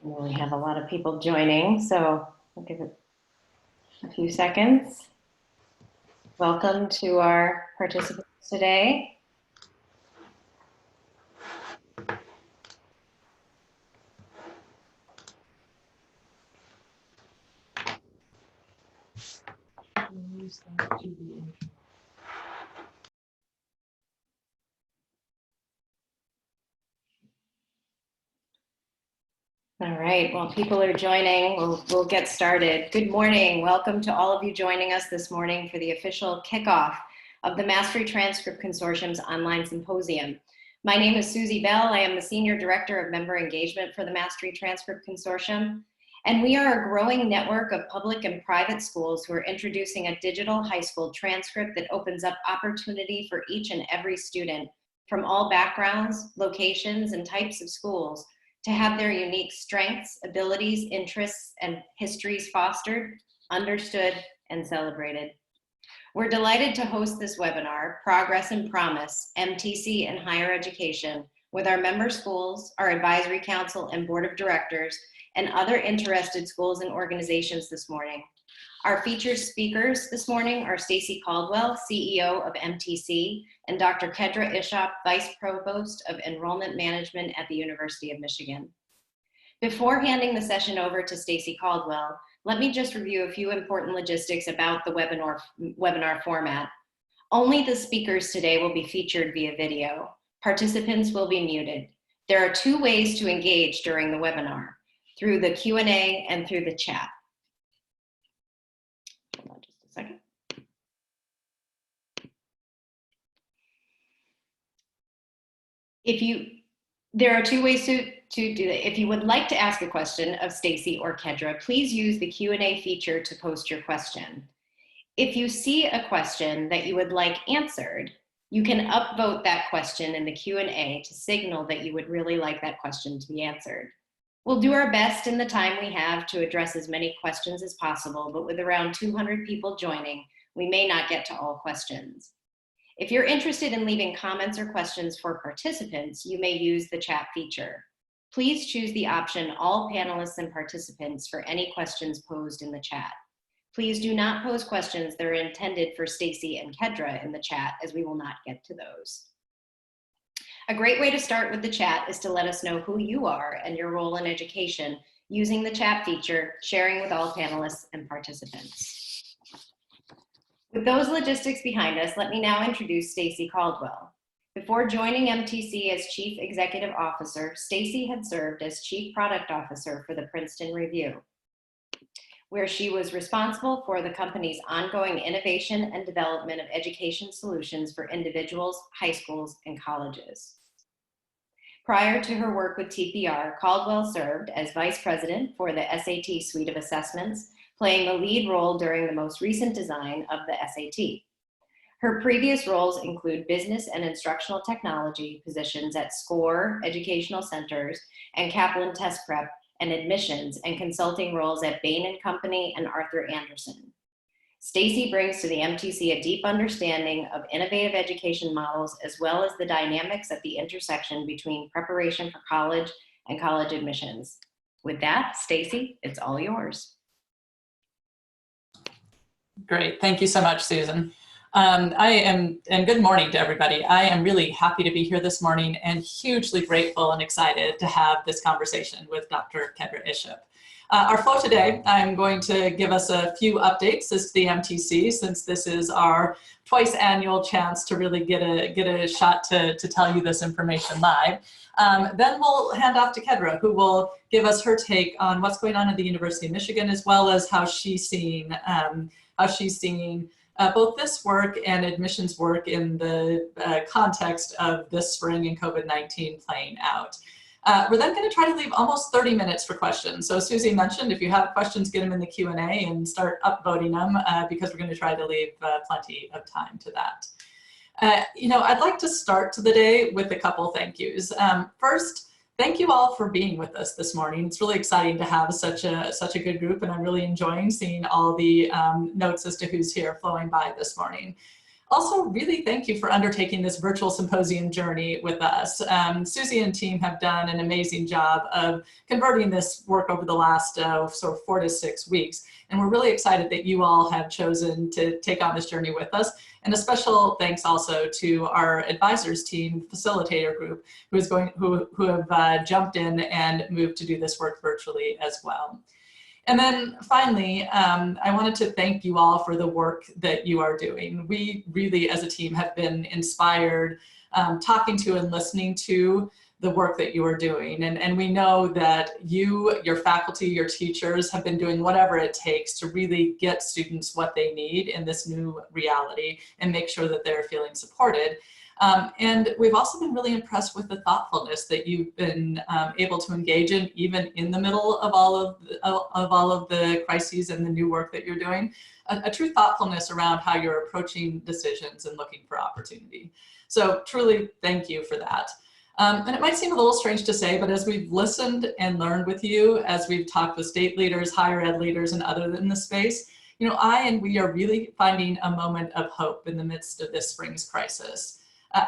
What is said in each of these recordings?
We have a lot of people joining, so we'll give it a few seconds. Welcome to our participants today. All right, while people are joining, we'll get started. Good morning. Welcome to all of you joining us this morning for the official kickoff of the Mastery Transcript Consortium's online symposium. My name is Susie Bell. I am the Senior Director of Member Engagement for the Mastery Transcript Consortium. And we are a growing network of public and private schools who are introducing a digital high school transcript that opens up opportunity for each and every student from all backgrounds, locations, and types of schools to have their unique strengths, abilities, interests, and histories fostered, understood, and celebrated. We're delighted to host this webinar, Progress and Promise, MTC and Higher Education, with our member schools, our advisory council and board of directors, and other interested schools and organizations this morning. Our featured speakers this morning are Stacy Caldwell, CEO of MTC, and Dr. Kedra Ishop, Vice Provost of Enrollment Management at the University of Michigan. Before handing the session over to Stacy Caldwell, let me just review a few important logistics about the webinar format. Only the speakers today will be featured via video. Participants will be muted. There are two ways to engage during the webinar, through the Q&A and through the chat. Hold on just a second. There are two ways to do that. If you would like to ask a question of Stacy or Kedra, please use the Q&A feature to post your question. If you see a question that you would like answered, you can upvote that question in the Q&A to signal that you would really like that question to be answered. We'll do our best in the time we have to address as many questions as possible, but with around 200 people joining, we may not get to all questions. If you're interested in leaving comments or questions for participants, you may use the chat feature. Please choose the option All Panelists and Participants for any questions posed in the chat. Please do not pose questions that are intended for Stacy and Kedra in the chat, as we will not get to those. A great way to start with the chat is to let us know who you are and your role in education using the chat feature, sharing with all panelists and participants. With those logistics behind us, let me now introduce Stacy Caldwell. Before joining MTC as Chief Executive Officer, Stacy had served as Chief Product Officer for the Princeton Review, where she was responsible for the company's ongoing innovation and development of education solutions for individuals, high schools, and colleges. Prior to her work with TPR, Caldwell served as Vice President for the SAT suite of assessments, playing the lead role during the most recent design of the SAT. Her previous roles include business and instructional technology positions at SCORE Educational Centers and Kaplan Test Prep and admissions and consulting roles at Bain & Company and Arthur Andersen. Stacy brings to the MTC a deep understanding of innovative education models as well as the dynamics at the intersection between preparation for college and college admissions. With that, Stacy, it's all yours. Great, thank you so much, Susan. And good morning to everybody. I am really happy to be here this morning and hugely grateful and excited to have this conversation with Dr. Kedra Ishop. Our flow today, I'm going to give us a few updates as to the MTC, since this is our twice annual chance to really get a shot to tell you this information live. Then we'll hand off to Kedra, who will give us her take on what's going on at the University of Michigan, as well as how she's seeing both this work and admissions work in the context of this spring and COVID-19 playing out. We're then going to try to leave almost 30 minutes for questions. So Susie mentioned, if you have questions, get them in the Q&A and start upvoting them because we're going to try to leave plenty of time to that. I'd like to start the day with a couple thank yous. First, thank you all for being with us this morning. It's really exciting to have such a good group, and I'm really enjoying seeing all the notes as to who's here flowing by this morning. Also, really thank you for undertaking this virtual symposium journey with us. Susie and team have done an amazing job of converting this work over the last sort of 4 to 6 weeks. And we're really excited that you all have chosen to take on this journey with us. And a special thanks also to our advisors team, facilitator group, who have jumped in and moved to do this work virtually as well. And then finally, I wanted to thank you all for the work that you are doing. We really, as a team, have been inspired talking to and listening to the work that you are doing. And we know that you, your faculty, your teachers have been doing whatever it takes to really get students what they need in this new reality and make sure that they're feeling supported. And we've also been really impressed with the thoughtfulness that you've been able to engage in, even in the middle of all of the crises and the new work that you're doing, a true thoughtfulness around how you're approaching decisions and looking for opportunity. So truly, thank you for that. And it might seem a little strange to say, but as we've listened and learned with you, as we've talked with state leaders, higher ed leaders, and others in the space, you know, we are really finding a moment of hope in the midst of this spring's crisis.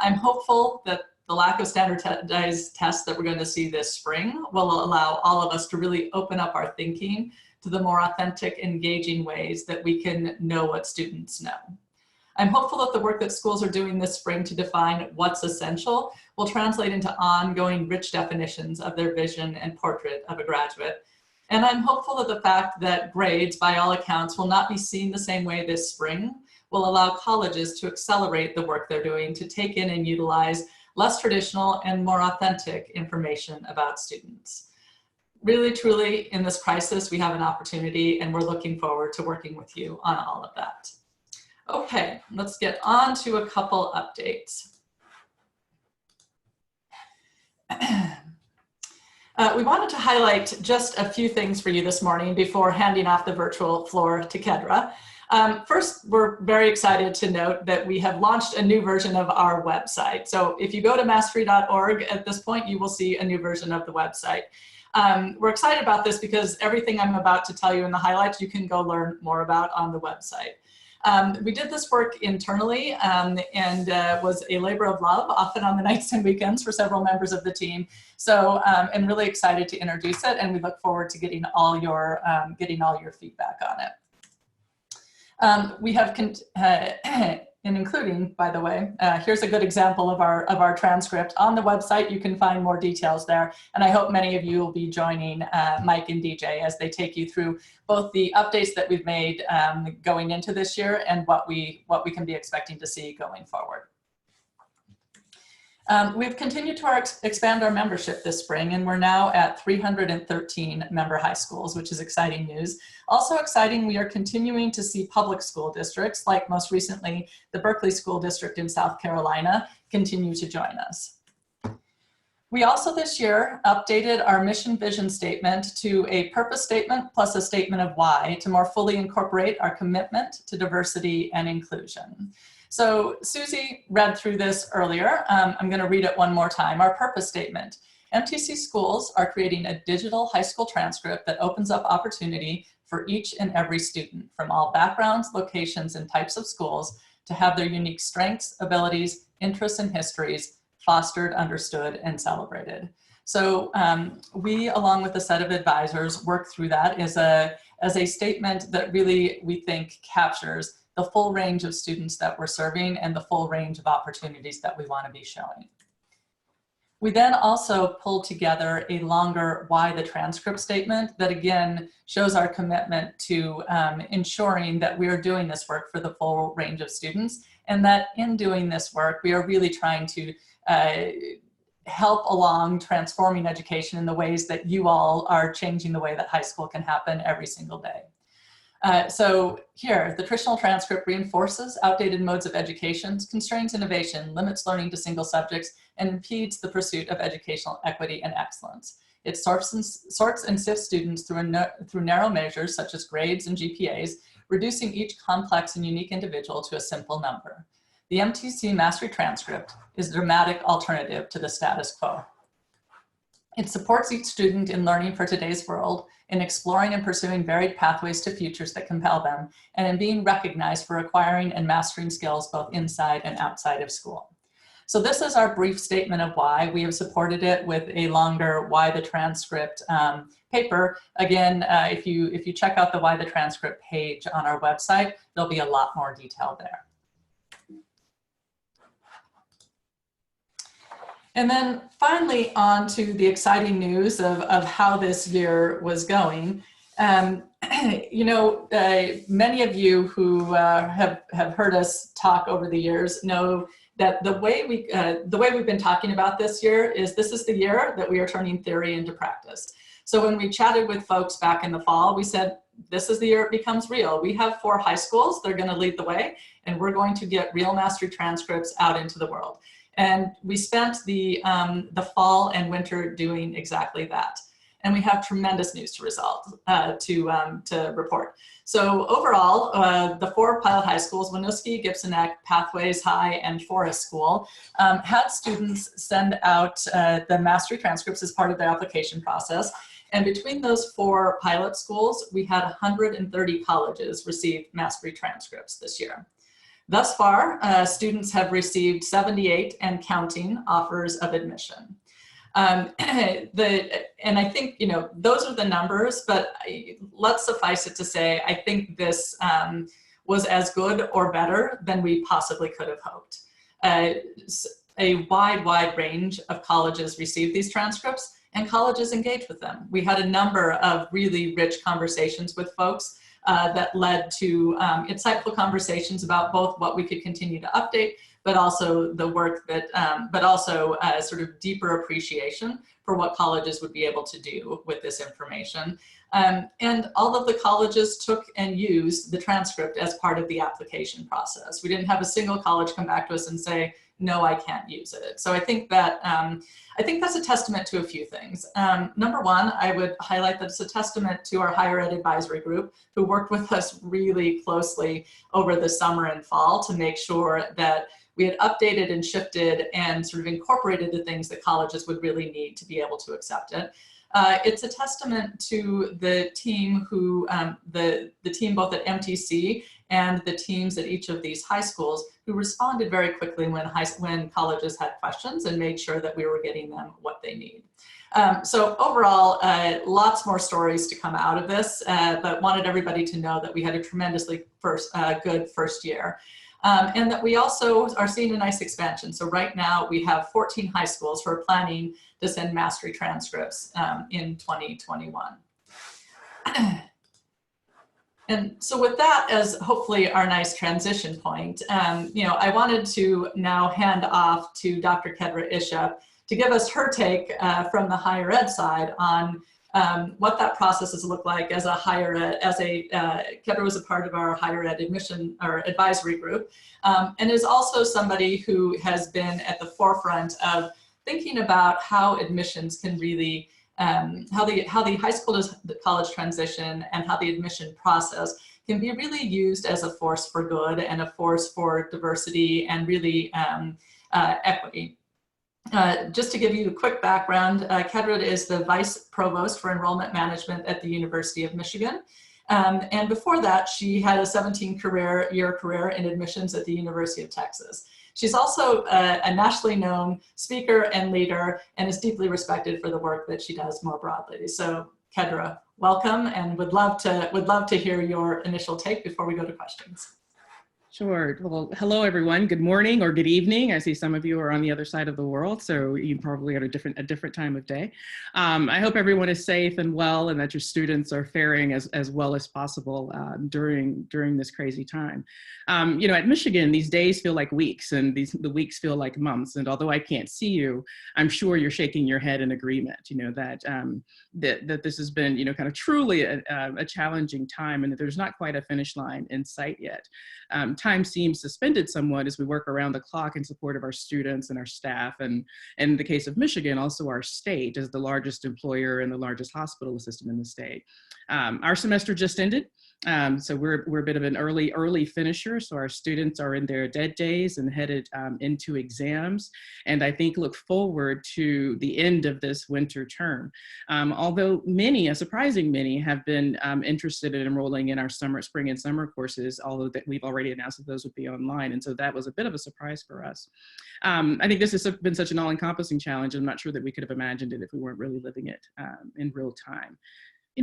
I'm hopeful that the lack of standardized tests that we're going to see this spring will allow all of us to really open up our thinking to the more authentic, engaging ways that we can know what students know. I'm hopeful that the work that schools are doing this spring to define what's essential will translate into ongoing rich definitions of their vision and portrait of a graduate. And I'm hopeful that the fact that grades, by all accounts, will not be seen the same way this spring will allow colleges to accelerate the work they're doing to take in and utilize less traditional and more authentic information about students. Really, truly, in this crisis, we have an opportunity, and we're looking forward to working with you on all of that. Okay, let's get on to a couple updates. We wanted to highlight just a few things for you this morning before handing off the virtual floor to Kedra. First, we're very excited to note that we have launched a new version of our website. So if you go to massfree.org at this point, you will see a new version of the website. We're excited about this because everything I'm about to tell you in the highlights, you can go learn more about on the website. We did this work internally and was a labor of love, often on the nights and weekends for several members of the team. So I'm really excited to introduce it, and we look forward to getting all your feedback on it. We have, and including, by the way, here's a good example of our transcript. On the website, you can find more details there, and I hope many of you will be joining Mike and DJ as they take you through both the updates that we've made going into this year and what we can be expecting to see going forward. We've continued to expand our membership this spring, and we're now at 313 member high schools, which is exciting news. Also exciting, we are continuing to see public school districts, like most recently the Berkeley School District in South Carolina, continue to join us. We also this year updated our mission vision statement to a purpose statement plus a statement of why to more fully incorporate our commitment to diversity and inclusion. So Susie read through this earlier. I'm going to read it one more time. Our purpose statement. MTC schools are creating a digital high school transcript that opens up opportunity for each and every student from all backgrounds, locations, and types of schools to have their unique strengths, abilities, interests, and histories fostered, understood, and celebrated. So we, along with a set of advisors, work through that as a statement that really, we think, captures the full range of students that we're serving and the full range of opportunities that we want to be showing. We then also pulled together a longer why the transcript statement that again shows our commitment to ensuring that we are doing this work for the full range of students, and that in doing this work, we are really trying to help along transforming education in the ways that you all are changing the way that high school can happen every single day. So here, the traditional transcript reinforces outdated modes of education, constrains innovation, limits learning to single subjects, and impedes the pursuit of educational equity and excellence. It sorts and sifts students through narrow measures such as grades and GPAs, reducing each complex and unique individual to a simple number. The MTC Mastery Transcript is a dramatic alternative to the status quo. It supports each student in learning for today's world, in exploring and pursuing varied pathways to futures that compel them, and in being recognized for acquiring and mastering skills both inside and outside of school. So this is our brief statement of why. We have supported it with a longer Why the Transcript paper. Again, if you check out the Why the Transcript page on our website, there'll be a lot more detail there. And then finally on to the exciting news of how this year was going. You know, many of you who have heard us talk over the years know that the way we've been talking about this year is this is the year that we are turning theory into practice. So when we chatted with folks back in the fall, we said, this is the year it becomes real. We have 4 high schools, they're gonna lead the way, and we're going to get real mastery transcripts out into the world. And we spent the fall and winter doing exactly that. And we have tremendous news to report. So overall, the 4 pilot high schools, Winooski, Gibson Neck, Pathways High, and Forest School, had students send out the mastery transcripts as part of their application process. And between those 4 pilot schools, we had 130 colleges receive mastery transcripts this year. Thus far, students have received 78 and counting offers of admission. And I think, you know, those are the numbers, but let's suffice it to say, I think this was as good or better than we possibly could have hoped. A wide range of colleges received these transcripts and colleges engaged with them. We had a number of really rich conversations with folks that led to insightful conversations about both what we could continue to update, but also the work that, sort of deeper appreciation for what colleges would be able to do with this information. And all of the colleges took and used the transcript as part of the application process. We didn't have a single college come back to us and say, no, I can't use it. So I think that that's a testament to a few things. Number one, I would highlight that it's a testament to our higher ed advisory group who worked with us really closely over the summer and fall to make sure that we had updated and shifted and sort of incorporated the things that colleges would really need to be able to accept it. It's a testament to the team who, the team both at MTC and the teams at each of these high schools who responded very quickly when colleges had questions and made sure that we were getting them what they need. So overall, lots more stories to come out of this, but wanted everybody to know that we had a tremendously good first year. And that we also are seeing a nice expansion. So right now we have 14 high schools who are planning to send mastery transcripts in 2021. And so with that as hopefully our nice transition point, you know, I wanted to now hand off to Dr. Kedra Ishop to give us her take from the higher ed side on what that process has looked like as a higher ed, Kedra was a part of our higher ed admission or advisory group, and is also somebody who has been at the forefront of thinking about how admissions can really, how the high school to college transition and how the admission process can be really used as a force for good and a force for diversity and really equity. Just to give you a quick background, Kedra is the Vice Provost for Enrollment Management at the University of Michigan. And before that, she had a 17-year career in admissions at the University of Texas. She's also a nationally known speaker and leader and is deeply respected for the work that she does more broadly. So Kedra, welcome, and would love to hear your initial take before we go to questions. Sure. Well, hello, everyone. Good morning or good evening. I see some of you are on the other side of the world, so you probably are at a different time of day. I hope everyone is safe and well, and that your students are faring as well as possible during this crazy time. You know, at Michigan, these days feel like weeks, and the weeks feel like months. And although I can't see you, I'm sure you're shaking your head in agreement. You know that that this has been, you know, kind of truly a challenging time, and that there's not quite a finish line in sight yet. Time seems suspended somewhat as we work around the clock in support of our students and our staff, and in the case of Michigan, also our state as the largest employer and the largest hospital system in the state. Our semester just ended, So we're a bit of an early finisher. So our students are in their dead days and headed into exams. And I think look forward to the end of this winter term. Although many, a surprising many, have been interested in enrolling in our spring and summer courses, although that we've already announced that those would be online. And so that was a bit of a surprise for us. I think this has been such an all-encompassing challenge. I'm not sure that we could have imagined it if we weren't really living it in real time.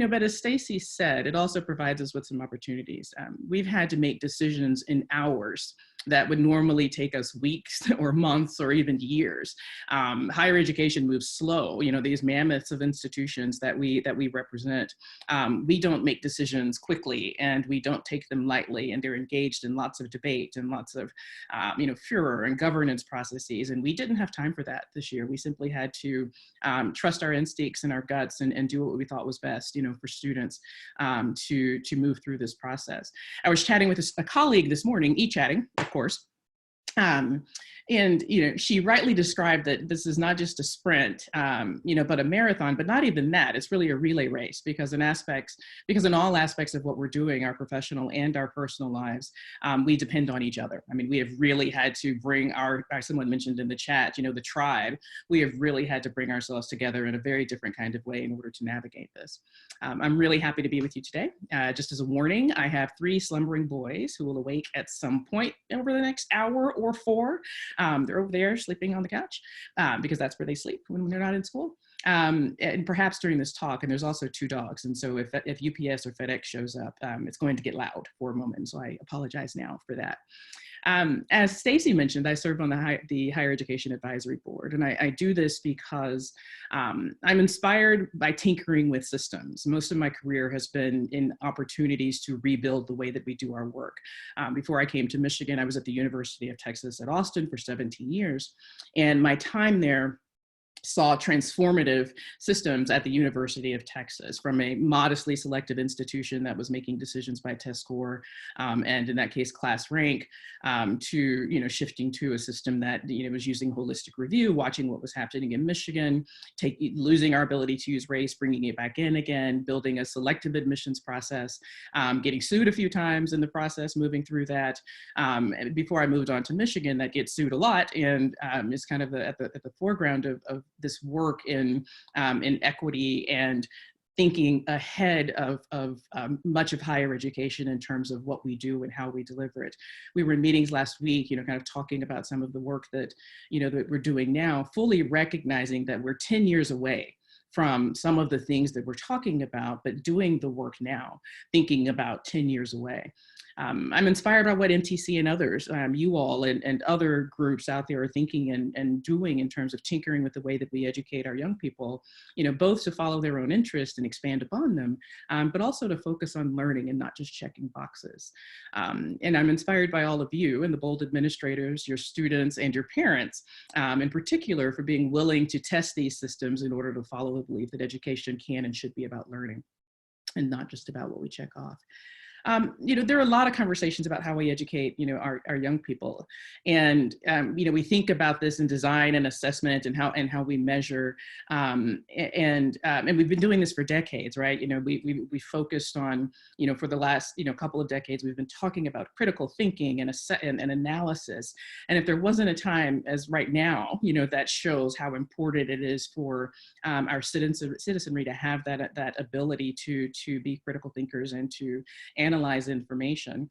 But as Stacy said, it also provides us with some opportunities. We've had to make decisions in hours that would normally take us weeks or months or even years. Higher education moves slow. These mammoths of institutions that we represent, we don't make decisions quickly, and we don't take them lightly, and they're engaged in lots of debate and lots of furor and governance processes. And we didn't have time for that this year. We simply had to trust our instincts and our guts and do what we thought was best, for students to move through this process. I was chatting with a colleague this morning, e-chatting, of course. And she rightly described that this is not just a sprint, but a marathon, but not even that. It's really a relay race because in all aspects of what we're doing, our professional and our personal lives, we depend on each other. I mean, we have really had to bring someone mentioned in the chat, the tribe, we have really had to bring ourselves together in a very different kind of way in order to navigate this. I'm really happy to be with you today. Just as a warning, I have 3 slumbering boys who will awake at some point over the next hour or 4. They're over there sleeping on the couch because that's where they sleep when they're not in school. And perhaps during this talk, and there's also 2 dogs. And so if UPS or FedEx shows up, it's going to get loud for a moment. So I apologize now for that. As Stacy mentioned, I serve on the Higher Education Advisory Board, and I do this because I'm inspired by tinkering with systems. Most of my career has been in opportunities to rebuild the way that we do our work. Before I came to Michigan, I was at the University of Texas at Austin for 17 years, and my time there saw transformative systems at the University of Texas, from a modestly selective institution that was making decisions by test score, and in that case, class rank, to shifting to a system that was using holistic review, watching what was happening in Michigan, losing our ability to use race, bringing it back in again, building a selective admissions process, getting sued a few times in the process, moving through that. And before I moved on to Michigan, that gets sued a lot, and is kind of at the foreground of this work in equity and thinking ahead of much of higher education in terms of what we do and how we deliver it. We were in meetings last week, kind of talking about some of the work that, that we're doing now, fully recognizing that we're 10 years away from some of the things that we're talking about, but doing the work now, thinking about 10 years away. I'm inspired by what MTC and others, you all and other groups out there are thinking and doing in terms of tinkering with the way that we educate our young people, both to follow their own interests and expand upon them, but also to focus on learning and not just checking boxes. And I'm inspired by all of you and the bold administrators, your students, and your parents, in particular, for being willing to test these systems in order to follow the belief that education can and should be about learning and not just about what we check off. There are a lot of conversations about how we educate, our young people, and we think about this in design and assessment and how we measure, and we've been doing this for decades, right? We focused on, for the last couple of decades, we've been talking about critical thinking and analysis, and if there wasn't a time as right now, that shows how important it is for our citizenry to have that ability to be critical thinkers and to analyze information.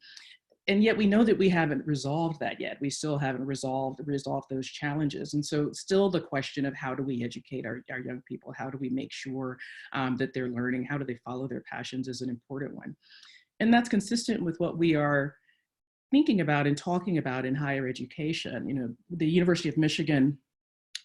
And yet we know that we haven't resolved that yet. We still haven't resolved those challenges. And so still the question of how do we educate our young people? How do we make sure that they're learning? How do they follow their passions is an important one. And that's consistent with what we are thinking about and talking about in higher education. The University of Michigan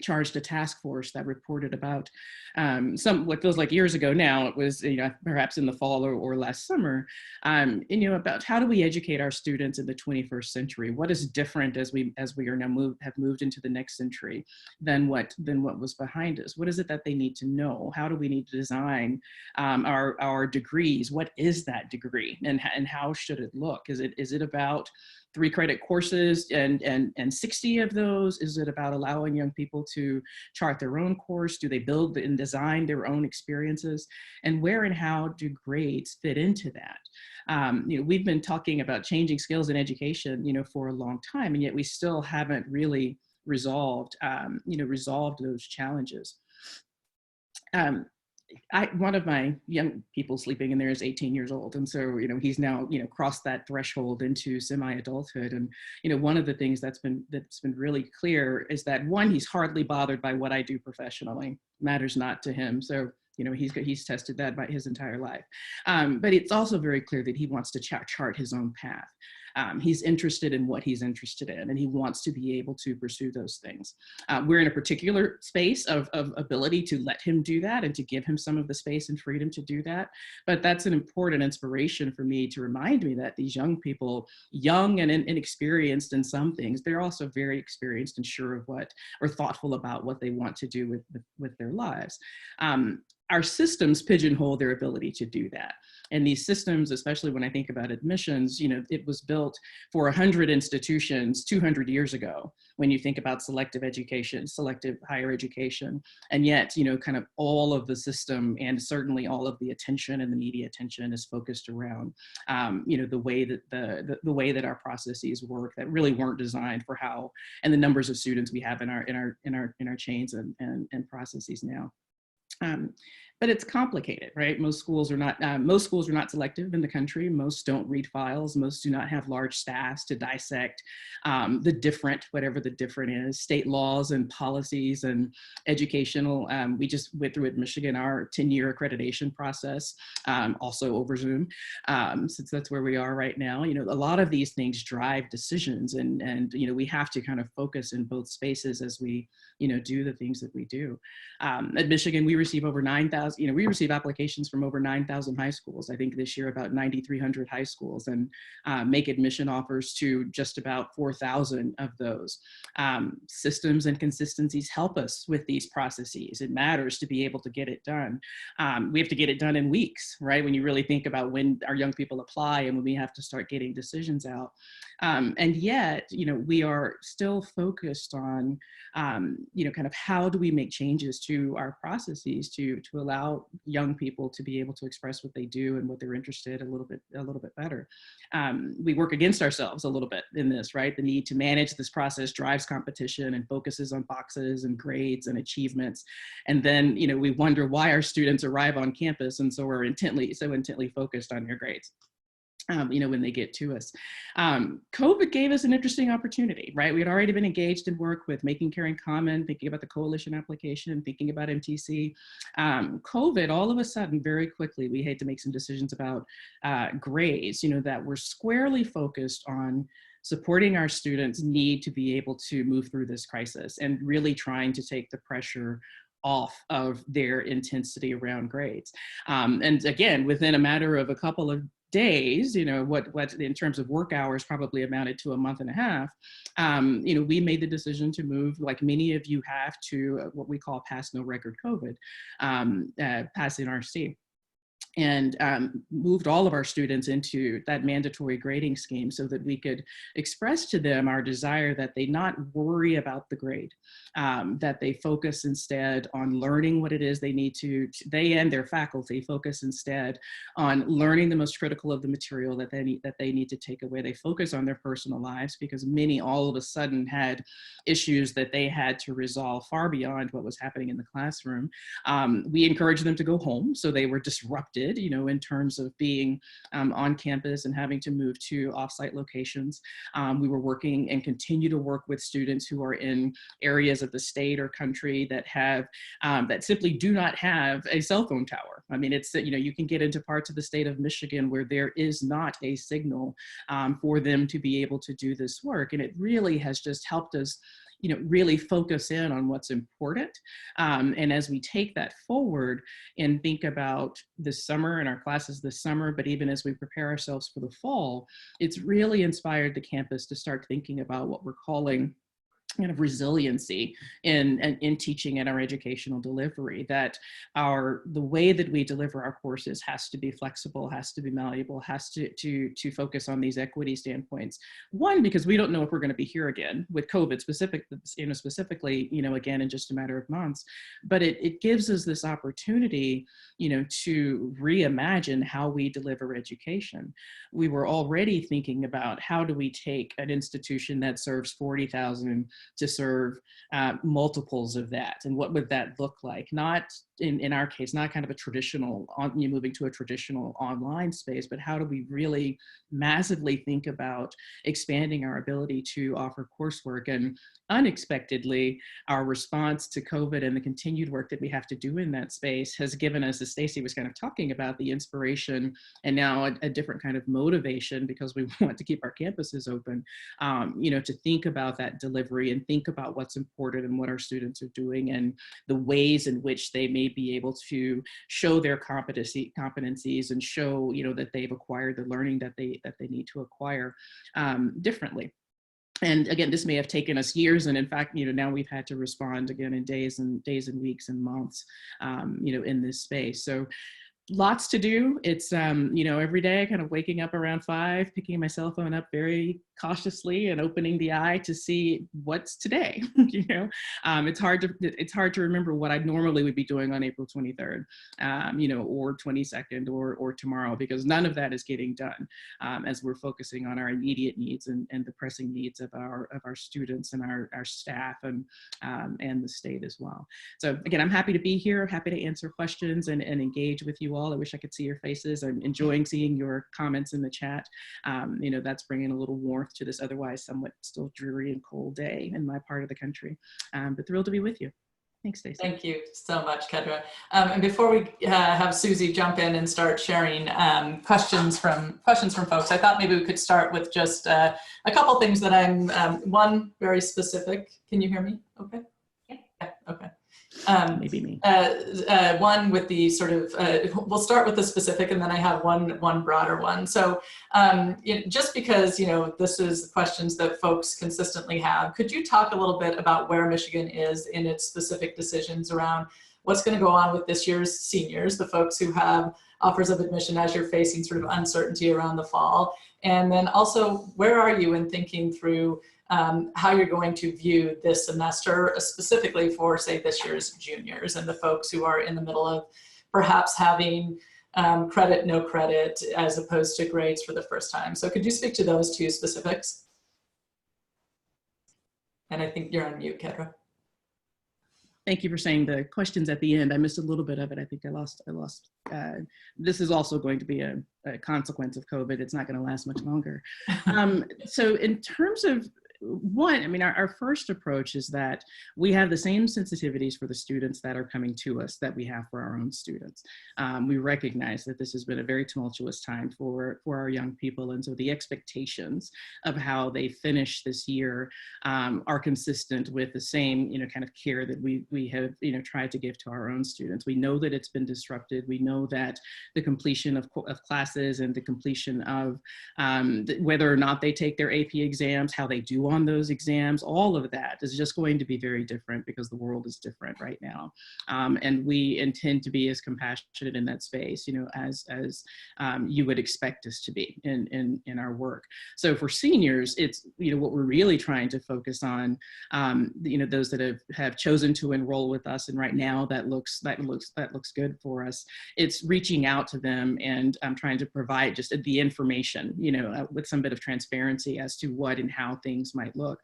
charged a task force that reported about what feels like years ago now. It was, perhaps in the fall or last summer, about how do we educate our students in the 21st century? What is different as we are now have moved into the next century than what was behind us? What is it that they need to know? How do we need to design our degrees? What is that degree, and how should it look? Is it about 3-credit courses, and 60 of those? Is it about allowing young people to chart their own course? Do they build and design their own experiences? And where and how do grades fit into that? We've been talking about changing skills in education, for a long time, and yet we still haven't really resolved those challenges. One of my young people sleeping in there is 18 years old. And so, he's now, crossed that threshold into semi-adulthood. And, one of the things that's been really clear is that, one, he's hardly bothered by what I do professionally, matters not to him. So, he's tested that by his entire life. But it's also very clear that he wants to chart his own path. He's interested in what he's interested in, and he wants to be able to pursue those things. We're in a particular space of ability to let him do that and to give him some of the space and freedom to do that. But that's an important inspiration for me to remind me that these young people, young and inexperienced in some things, they're also very experienced and sure of what, or thoughtful about what they want to do with their lives. Our systems pigeonhole their ability to do that. And these systems, especially when I think about admissions, it was built for 100 institutions 200 years ago, when you think about selective education, selective higher education. And yet, kind of all of the system, and certainly all of the attention and the media attention, is focused around, the way that the way that our processes work, that really weren't designed for how, and the numbers of students we have in our chains and processes now. But it's complicated, right? Most schools are not selective in the country. Most don't read files. Most do not have large staffs to dissect the different, whatever the different is, state laws and policies and educational. We just went through at Michigan our 10-year accreditation process, also over Zoom, since that's where we are right now. A lot of these things drive decisions, and we have to kind of focus in both spaces as we do the things that we do. At Michigan, we receive over 9,000. We receive applications from over 9,000 high schools. I think this year about 9,300 high schools, and make admission offers to just about 4,000 of those. Systems and consistencies help us with these processes. It matters to be able to get it done. We have to get it done in weeks, right? When you really think about when our young people apply and when we have to start getting decisions out. And yet, we are still focused on, kind of how do we make changes to our processes to allow young people to be able to express what they do and what they're interested in a little bit better. We work against ourselves a little bit in this, right? The need to manage this process drives competition and focuses on boxes and grades and achievements. And then, we wonder why our students arrive on campus, and so we're so intently focused on your grades. When they get to us. COVID gave us an interesting opportunity, right? We had already been engaged in work with Making Caring Common, thinking about the coalition application, thinking about MTC. COVID, all of a sudden, very quickly, we had to make some decisions about grades, that were squarely focused on supporting our students' need to be able to move through this crisis, and really trying to take the pressure off of their intensity around grades. And again, within a matter of a couple of days, what in terms of work hours probably amounted to a month and a half, we made the decision to move, like many of you have, to what we call pass no record COVID, pass NRC. And moved all of our students into that mandatory grading scheme so that we could express to them our desire that they not worry about the grade, that they focus instead on learning what it is they need to, they and their faculty focus instead on learning the most critical of the material that they need to take away. They focus on their personal lives, because many all of a sudden had issues that they had to resolve far beyond what was happening in the classroom. We encouraged them to go home, so they were disrupted, in terms of being on campus and having to move to offsite locations. We were working and continue to work with students who are in areas of the state or country that have, that simply do not have a cell phone tower. I mean, it's, you can get into parts of the state of Michigan where there is not a signal for them to be able to do this work. And it really has just helped us really focus in on what's important. And as we take that forward and think about this summer and our classes this summer, but even as we prepare ourselves for the fall, it's really inspired the campus to start thinking about what we're calling kind of resiliency in teaching and our educational delivery, that the way that we deliver our courses has to be flexible, has to be malleable, has to focus on these equity standpoints. One, because we don't know if we're going to be here again with COVID specifically, again, in just a matter of months, but it gives us this opportunity, to reimagine how we deliver education. We were already thinking about how do we take an institution that serves 40,000 to serve multiples of that, and what would that look like? Not in our case, not kind of a traditional moving to a traditional online space, but how do we really massively think about expanding our ability to offer coursework? And unexpectedly, our response to COVID and the continued work that we have to do in that space has given us, as Stacy was kind of talking about, the inspiration and now a different kind of motivation, because we want to keep our campuses open, to think about that delivery and think about what's important and what our students are doing and the ways in which they may be able to show their competencies and show, that they've acquired the learning that they need to acquire differently. And again, this may have taken us years, and in fact, now we've had to respond again in days and weeks and months, in this space. So lots to do. It's, every day kind of waking up around 5, picking my cell phone up very cautiously and opening the eye to see what's today. It's hard to remember what I normally would be doing on April 23rd, or 22nd or tomorrow, because none of that is getting done as we're focusing on our immediate needs and the pressing needs of our students and our staff and the state as well. So again, I'm happy to be here, happy to answer questions and engage with you all. I wish I could see your faces. I'm enjoying seeing your comments in the chat. That's bringing a little warmth to this otherwise somewhat still dreary and cold day in my part of the country. But thrilled to be with you. Thanks, Stacy. Thank you so much, Kedra. And before we have Susie jump in and start sharing questions from folks, I thought maybe we could start with just a couple things that I'm, one very specific. Can you hear me? Okay. Yeah. Okay. Maybe me. One with the sort of, we'll start with the specific, and then I have one broader one. So just because, this is questions that folks consistently have, could you talk a little bit about where Michigan is in its specific decisions around what's going to go on with this year's seniors, the folks who have offers of admission as you're facing sort of uncertainty around the fall? And then also, where are you in thinking through how you're going to view this semester, specifically for, say, this year's juniors and the folks who are in the middle of perhaps having credit, no credit, as opposed to grades for the first time? So could you speak to those two specifics? And I think you're on mute, Kedra. Thank you for saying the questions at the end. I missed a little bit of it. I think I lost. This is also going to be a consequence of COVID. It's not going to last much longer. So in terms of one, our first approach is that we have the same sensitivities for the students that are coming to us that we have for our own students. We recognize that this has been a very tumultuous time for our young people, and so the expectations of how they finish this year are consistent with the same, kind of care that we have, tried to give to our own students. We know that it's been disrupted. We know that the completion of classes and the completion of whether or not they take their AP exams, how they do on those exams, all of that is just going to be very different because the world is different right now. And we intend to be as compassionate in that space, as you would expect us to be in our work. So for seniors, it's, what we're really trying to focus on, those that have chosen to enroll with us, and right now that looks good for us. It's reaching out to them and trying to provide just the information, with some bit of transparency as to what and how things might look.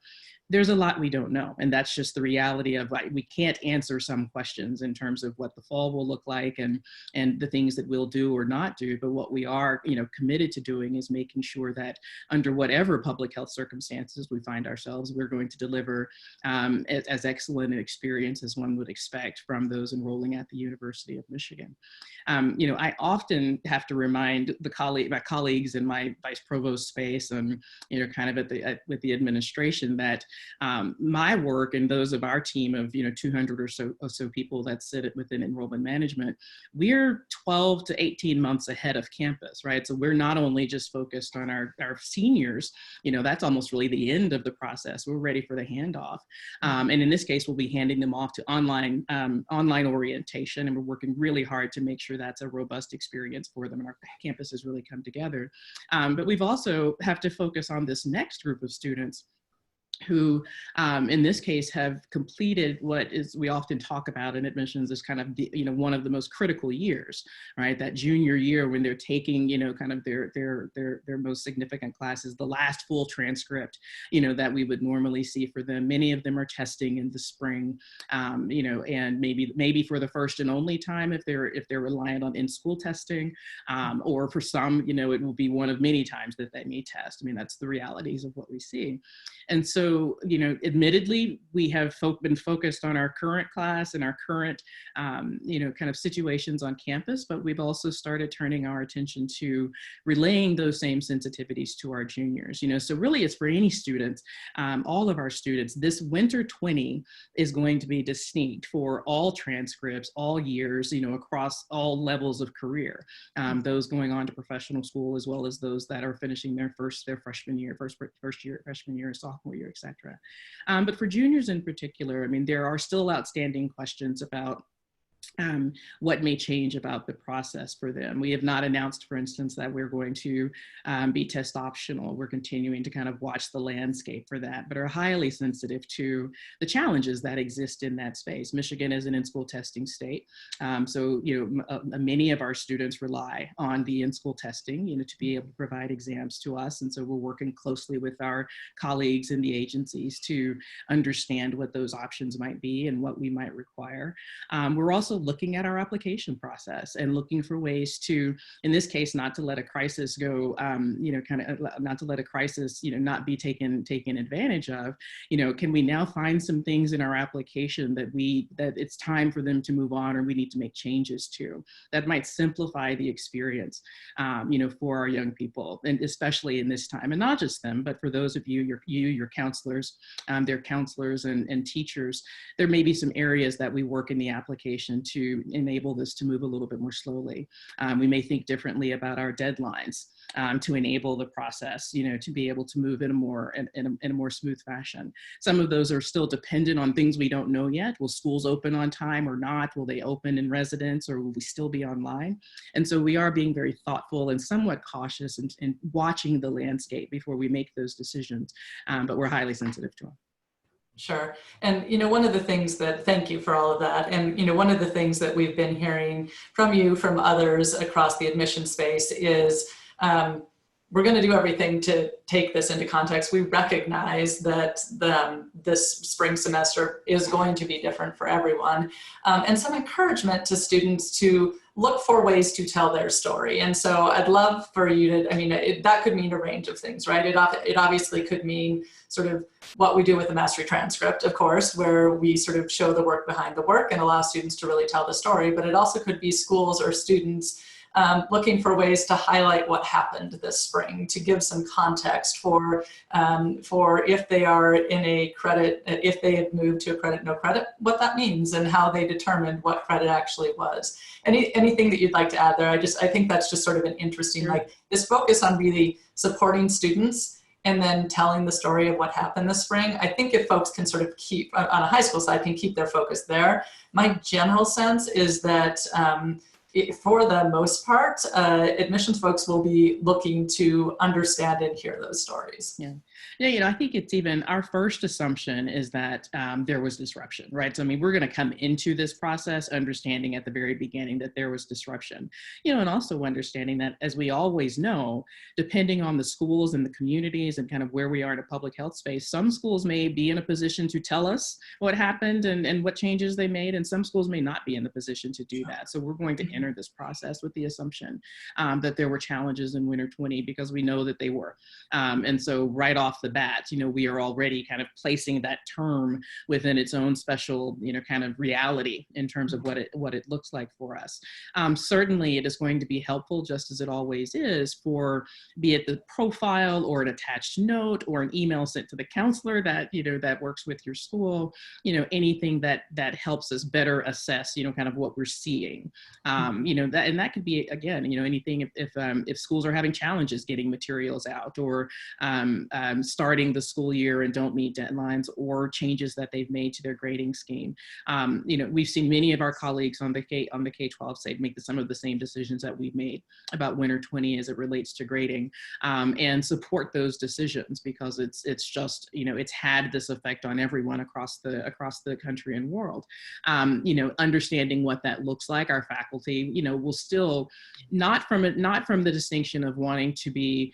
There's a lot we don't know, and that's just the reality of, like, we can't answer some questions in terms of what the fall will look like and the things that we'll do or not do. But what we are, committed to doing is making sure that under whatever public health circumstances we find ourselves, we're going to deliver as excellent an experience as one would expect from those enrolling at the University of Michigan. I often have to remind my colleagues in my vice provost space and, kind of with the administration that My work and those of our team of 200 or so people that sit within enrollment management, we're 12 to 18 months ahead of campus, right? So we're not only just focused on our seniors, that's almost really the end of the process. We're ready for the handoff. And in this case, we'll be handing them off to online orientation, and we're working really hard to make sure that's a robust experience for them, and our campuses really come together. But we've also have to focus on this next group of students who in this case have completed what is we often talk about in admissions as kind of one of the most critical years, right? That junior year when they're taking kind of their most significant classes, the last full transcript that we would normally see for them. Many of them are testing in the spring, and maybe for the first and only time if they're reliant on in-school testing, or for some it will be one of many times that they may test. I mean, that's the realities of what we see. And so, admittedly, we have been focused on our current class and our current, kind of situations on campus, but we've also started turning our attention to relaying those same sensitivities to our juniors. So really it's for any students, all of our students. This winter 20 is going to be distinct for all transcripts, all years, across all levels of career. Those going on to professional school, as well as those that are finishing their freshman year, freshman year, sophomore year, et cetera. But for juniors in particular, I mean, there are still outstanding questions about what may change about the process for them. We have not announced, for instance, that we're going to be test optional. We're continuing to kind of watch the landscape for that, but are highly sensitive to the challenges that exist in that space. Michigan is an in-school testing state. So, many of our students rely on the in-school testing, to be able to provide exams to us. And so we're working closely with our colleagues in the agencies to understand what those options might be and what we might require. We're also looking at our application process and looking for ways to, in this case, not to let a crisis go, not to let a crisis, not be taken advantage of. Can we now find some things in our application that it's time for them to move on, or we need to make changes to, that might simplify the experience, for our young people, and especially in this time, and not just them, but for those of your counselors, their counselors and teachers. There may be some areas that we work in the application to enable this to move a little bit more slowly. We may think differently about our deadlines to enable the process, to be able to move in a more smooth fashion. Some of those are still dependent on things we don't know yet. Will schools open on time or not? Will they open in residence, or will we still be online? And so we are being very thoughtful and somewhat cautious in watching the landscape before we make those decisions, but we're highly sensitive to them. Sure. And, one of the things thank you for all of that. And, one of the things that we've been hearing from you, from others across the admission space is we're going to do everything to take this into context. We recognize that this spring semester is going to be different for everyone, and some encouragement to students to look for ways to tell their story. And so I'd love for you to, that could mean a range of things, right? It obviously could mean sort of what we do with the mastery transcript, of course, where we sort of show the work behind the work and allow students to really tell the story. But it also could be schools or students looking for ways to highlight what happened this spring, to give some context for if they are in a credit, if they have moved to a credit, no credit, what that means and how they determined what credit actually was. Anything that you'd like to add there? I think that's just sort of an interesting, like this focus on really supporting students and then telling the story of what happened this spring. I think if folks can sort of keep, on a high school side, can keep their focus there. My general sense is that for the most part, admissions folks will be looking to understand and hear those stories. Yeah, I think it's even our first assumption is that there was disruption, right? So, I mean, we're going to come into this process understanding at the very beginning that there was disruption, and also understanding that, as we always know, depending on the schools and the communities and kind of where we are in a public health space, some schools may be in a position to tell us what happened and what changes they made, and some schools may not be in the position to do that. So we're going to enter this process with the assumption that there were challenges in winter 20, because we know that they were. And so right off the bat, we are already kind of placing that term within its own special, kind of reality in terms of what it looks like for us. Certainly it is going to be helpful, just as it always is, for be it the profile or an attached note or an email sent to the counselor that, that works with your school, anything that helps us better assess, kind of what we're seeing. That could be, again, anything if schools are having challenges getting materials out, or starting the school year and don't meet deadlines, or changes that they've made to their grading scheme. We've seen many of our colleagues on the K-12 side make some of the same decisions that we've made about Winter 20 as it relates to grading, and support those decisions, because it's just, it's had this effect on everyone across the country and world. Understanding what that looks like, our faculty, will still, not from the distinction of wanting to be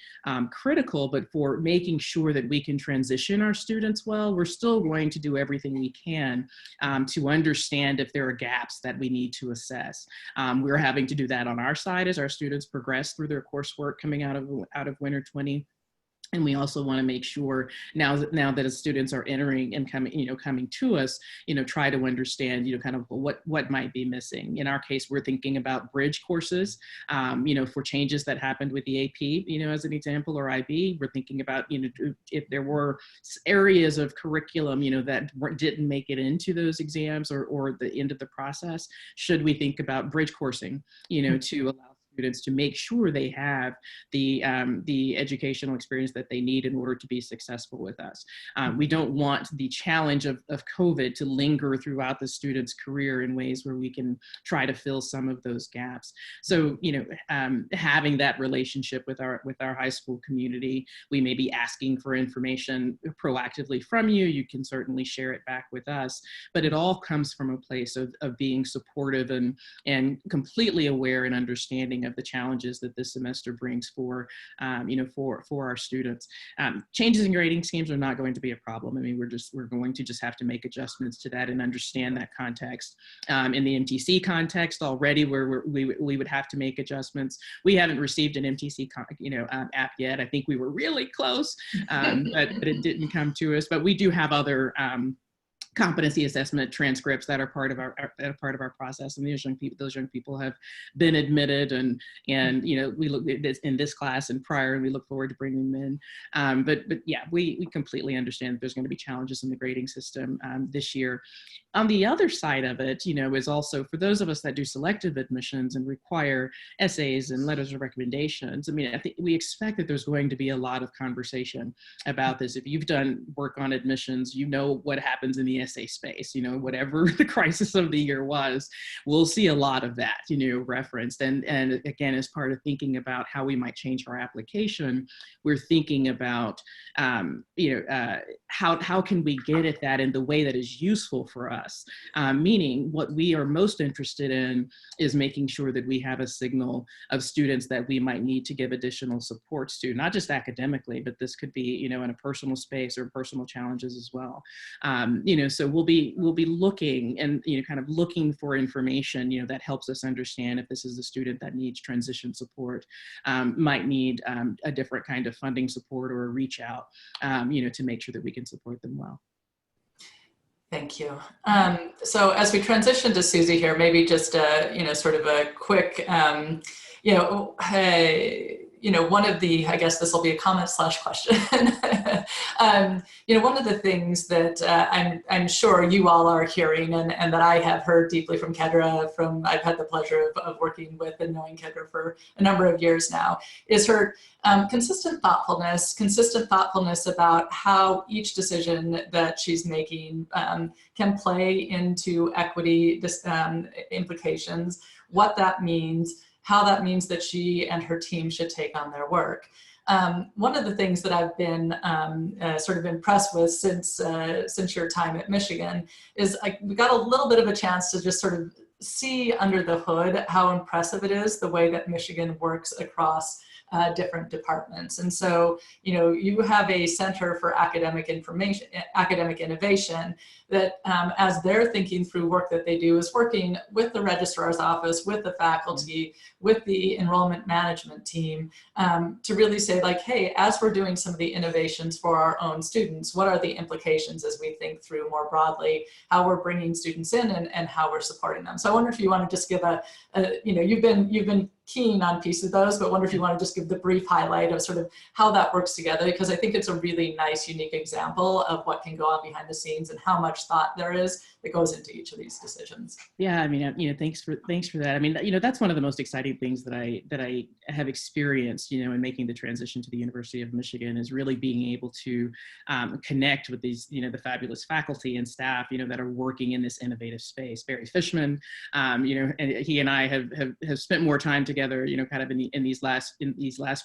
critical, but for making sure that we can transition our students well, we're still going to do everything we can to understand if there are gaps that we need to assess. We're having to do that on our side as our students progress through their coursework coming out of Winter 20. And we also want to make sure now that as students are entering and coming to us, try to understand, kind of what might be missing. In our case, we're thinking about bridge courses, for changes that happened with the AP, as an example, or IB. We're thinking about, if there were areas of curriculum, that didn't make it into those exams or the end of the process. Should we think about bridge coursing, to allow students to make sure they have the educational experience that they need in order to be successful with us. We don't want the challenge of COVID to linger throughout the student's career in ways where we can try to fill some of those gaps. So, having that relationship with our high school community, we may be asking for information proactively from you. You can certainly share it back with us, but it all comes from a place of being supportive and completely aware and understanding of the challenges that this semester brings for our students. Changes in grading schemes are not going to be a problem. I mean, we're going to just have to make adjustments to that and understand that context. In the MTC context already, where we would have to make adjustments. We haven't received an MTC app yet. I think we were really close, but it didn't come to us. But we do have other competency assessment transcripts that are part of our process, and those young people have been admitted, and we look at this in this class and prior, and we look forward to bringing them in. But yeah, we completely understand that there's going to be challenges in the grading system this year. On the other side of it, is also for those of us that do selective admissions and require essays and letters of recommendations. I mean, I think we expect that there's going to be a lot of conversation about this. If you've done work on admissions, what happens in the essay space, whatever the crisis of the year was, we'll see a lot of that, referenced. And again, as part of thinking about how we might change our application, we're thinking about, how can we get at that in the way that is useful for us? Meaning what we are most interested in is making sure that we have a signal of students that we might need to give additional supports to, not just academically, but this could be, in a personal space or personal challenges as well. So we'll be looking and, kind of looking for information, that helps us understand if this is a student that needs transition support, might need a different kind of funding support or a reach out, to make sure that we can support them well. Thank you. So as we transition to Susie here, maybe just sort of a quick, one of the, I guess this will be a comment / question. One of the things that I'm sure you all are hearing and that I have heard deeply from Kedra, I've had the pleasure of working with and knowing Kedra for a number of years now, is her consistent thoughtfulness about how each decision that she's making can play into equity implications, what that means, how that means that she and her team should take on their work. One of the things that I've been sort of impressed with since your time at Michigan is we got a little bit of a chance to just sort of see under the hood how impressive it is, the way that Michigan works across different departments. And so, you know, you have a Center for Academic Innovation that as they're thinking through work that they do is working with the registrar's office, with the faculty, with the enrollment management team to really say like, hey, as we're doing some of the innovations for our own students, what are the implications as we think through more broadly how we're bringing students in and how we're supporting them. So I wonder if you want to just give you know, you've been keen on pieces of those, but wonder if you want to just give the brief highlight of sort of how that works together, because I think it's a really nice, unique example of what can go on behind the scenes and how much thought there is that goes into each of these decisions. Yeah, I mean, you know, thanks for that. I mean, you know, that's one of the most exciting things that I have experienced, you know, in making the transition to the University of Michigan is really being able to connect with these, you know, the fabulous faculty and staff, you know, that are working in this innovative space. Barry Fishman, you know, and he and I have spent more time together, you know, kind of in these last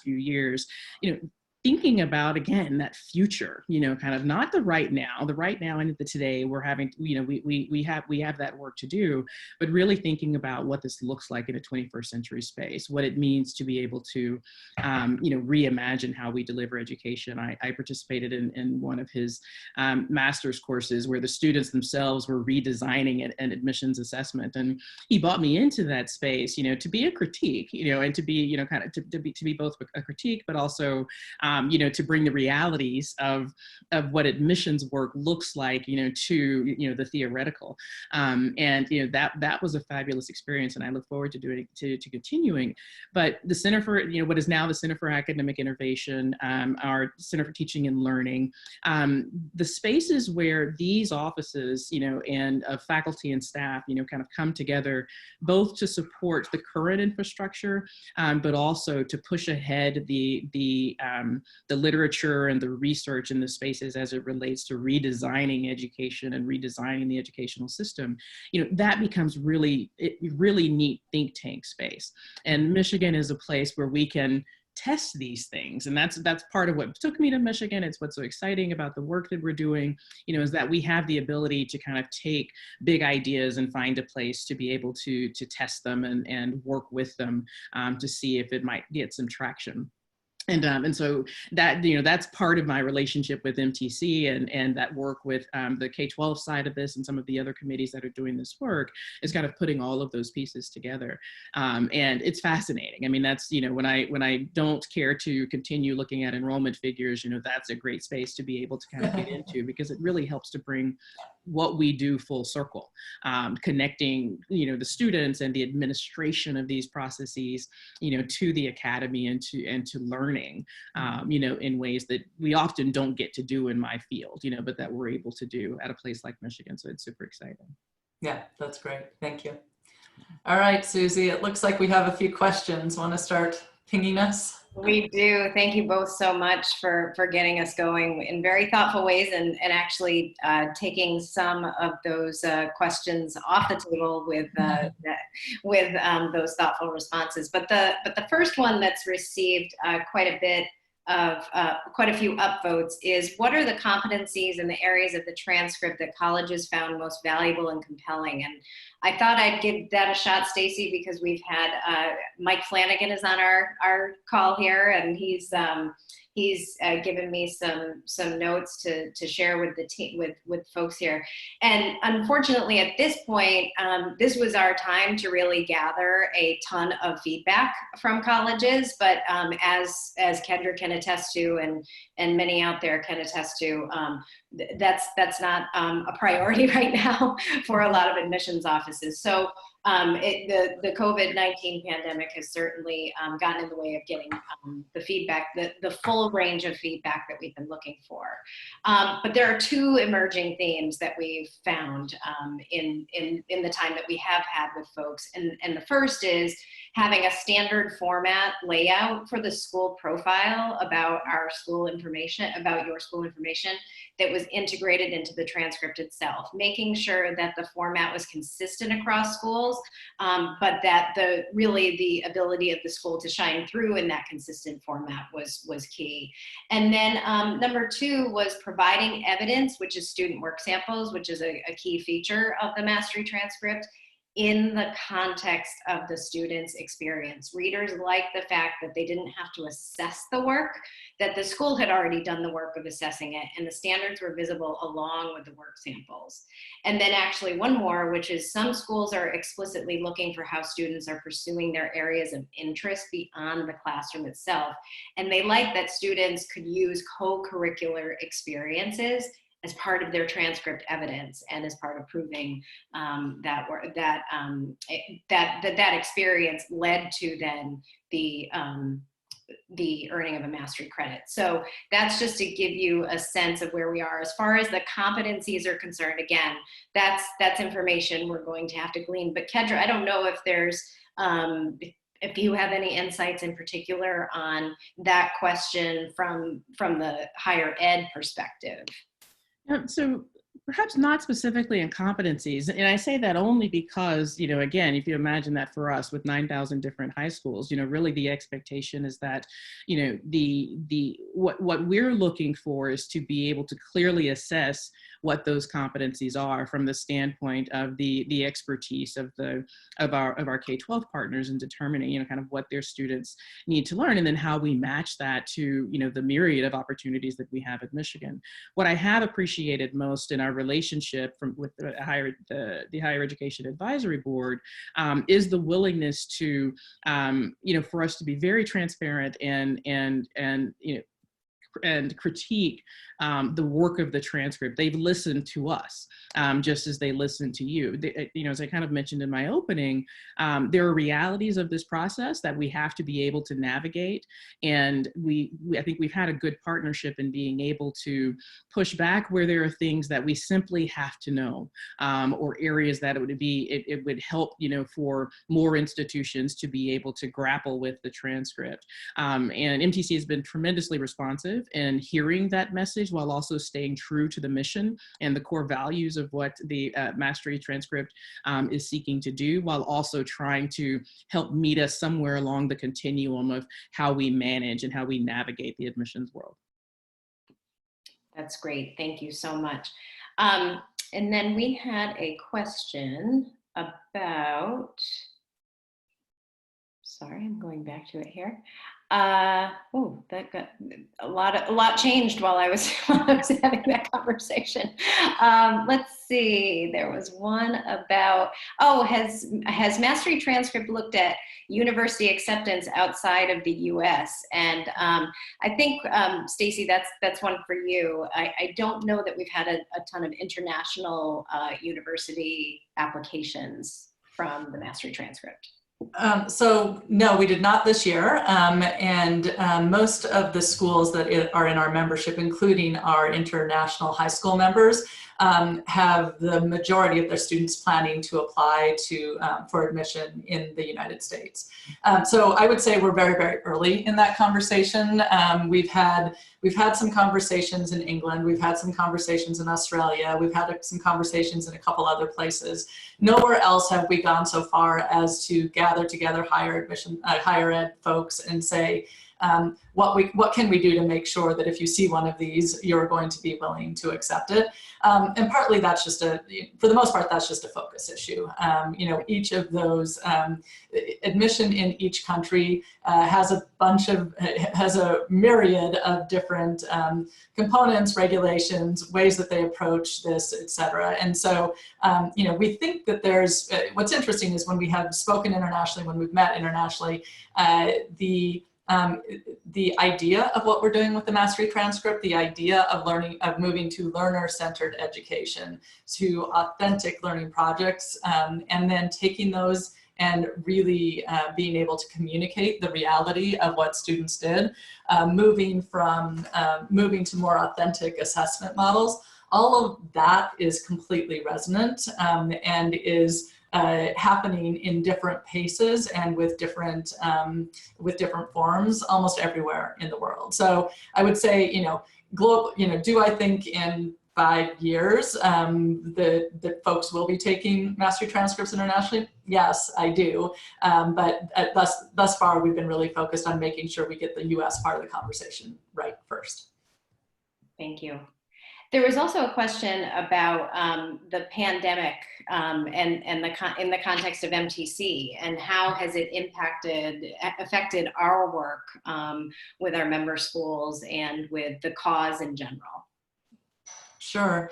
few years, you know, thinking about, again, that future, you know, kind of not the right now and the today. We're having, you know, we have that work to do, but really thinking about what this looks like in a 21st century space, what it means to be able to, you know, reimagine how we deliver education. I participated in one of his master's courses where the students themselves were redesigning an admissions assessment, and he brought me into that space, you know, to be a critique, you know, and to be, you know, kind of to be both a critique, but also you know, to bring the realities of what admissions work looks like, you know, to, you know, the theoretical. And, you know, that was a fabulous experience, and I look forward to doing to continuing. But the Center for, you know, what is now the Center for Academic Innovation, our Center for Teaching and Learning, the spaces where these offices, you know, and faculty and staff, you know, kind of come together, both to support the current infrastructure, but also to push ahead the literature and the research in the spaces as it relates to redesigning education and redesigning the educational system, you know, that becomes really neat think tank space. And Michigan is a place where we can test these things. And that's part of what took me to Michigan. It's what's so exciting about the work that we're doing, you know, is that we have the ability to kind of take big ideas and find a place to be able to test them and work with them to see if it might get some traction. And so that, you know, that's part of my relationship with MTC and that work with the K-12 side of this and some of the other committees that are doing this work is kind of putting all of those pieces together. And it's fascinating. I mean, that's, you know, when I don't care to continue looking at enrollment figures, you know, that's a great space to be able to kind of get into, because it really helps to bring what we do full circle, connecting, you know, the students and the administration of these processes, you know, to the academy and to learning, you know, in ways that we often don't get to do in my field, you know, but that we're able to do at a place like Michigan. So it's super exciting. Yeah, that's great. Thank you. All right, Susie, it looks like we have a few questions. Want to start pinging us? We do. Thank you both so much for getting us going in very thoughtful ways and actually taking some of those questions off the table with those thoughtful responses. But the first one that's received quite a bit of quite a few upvotes is, what are the competencies and the areas of the transcript that colleges found most valuable and compelling? And I thought I'd give that a shot, Stacy, because we've had Mike Flanagan is on our call here, and he's given me some notes to share with the team, with folks here. And unfortunately, at this point, this was our time to really gather a ton of feedback from colleges. But as Kedra can attest to, and many out there can attest to, that's not a priority right now for a lot of admissions offices. So the COVID-19 pandemic has certainly gotten in the way of getting the feedback, the full range of feedback that we've been looking for. But there are two emerging themes that we've found in the time that we have had with folks. And the first is having a standard format layout for the school profile about our school information, about your school information, that was integrated into the transcript itself, making sure that the format was consistent across schools, but that really the ability of the school to shine through in that consistent format was key. And then number two was providing evidence, which is student work samples, which is a key feature of the mastery transcript, in the context of the student's experience. Readers liked the fact that they didn't have to assess the work, that the school had already done the work of assessing it, and the standards were visible along with the work samples. And then actually one more, which is some schools are explicitly looking for how students are pursuing their areas of interest beyond the classroom itself. And they like that students could use co-curricular experiences as part of their transcript evidence and as part of proving that experience led to then the earning of a mastery credit. So that's just to give you a sense of where we are. As far as the competencies are concerned, again, that's information we're going to have to glean. But Kedra, I don't know if there's, if you have any insights in particular on that question from the higher ed perspective. So perhaps not specifically in competencies. And I say that only because, you know, again, if you imagine that for us with 9,000 different high schools, you know, really the expectation is that, you know, what we're looking for is to be able to clearly assess what those competencies are from the standpoint of the expertise of our K-12 partners in determining, you know, kind of what their students need to learn, and then how we match that to, you know, the myriad of opportunities that we have at Michigan. What I have appreciated most in our relationship with the Higher Education Advisory Board is the willingness to, you know, for us to be very transparent and you know, and critique the work of the transcript. They've listened to us just as they listen to you. You know, as I kind of mentioned in my opening, there are realities of this process that we have to be able to navigate. And I think we've had a good partnership in being able to push back where there are things that we simply have to know, or areas that it would help, you know, for more institutions to be able to grapple with the transcript. And MTC has been tremendously responsive in hearing that message while also staying true to the mission and the core values of what the Mastery transcript is seeking to do, while also trying to help meet us somewhere along the continuum of how we manage and how we navigate the admissions world. That's great. Thank you so much. And then we had a question about, sorry, I'm going back to it here. Oh, that got a lot changed while I was having that conversation. Let's see. There was one about, oh, has Mastery Transcript looked at university acceptance outside of the U.S.? And I think, Stacy, that's one for you. I don't know that we've had a ton of international university applications from the Mastery Transcript. So no, we did not this year, and most of the schools that are in our membership, including our international high school members, have the majority of their students planning to apply for admission in the United States. So I would say we're very, very early in that conversation. We've had some conversations in England. We've had some conversations in Australia. We've had some conversations in a couple other places. Nowhere else have we gone so far as to gather together higher ed folks and say, what can we do to make sure that if you see one of these, you're going to be willing to accept it? And partly that's just for the most part, that's just a focus issue. You know, each of those, admission in each country has a myriad of different components, regulations, ways that they approach this, et cetera. And so, you know, we think that there's, what's interesting is when we have spoken internationally, when we've met internationally, the idea of what we're doing with the Mastery Transcript, the idea of moving to learner-centered education, to authentic learning projects, and then taking those and really being able to communicate the reality of what students did, moving to more authentic assessment models. All of that is completely resonant and is happening in different paces and with different forms almost everywhere in the world. So I would say, you know, do I think in 5 years that folks will be taking Mastery Transcripts internationally? Yes, I do. But thus far, we've been really focused on making sure we get the US part of the conversation right first. Thank you. There was also a question about the pandemic and in the context of MTC, and how has it affected our work with our member schools and with the cause in general. Sure.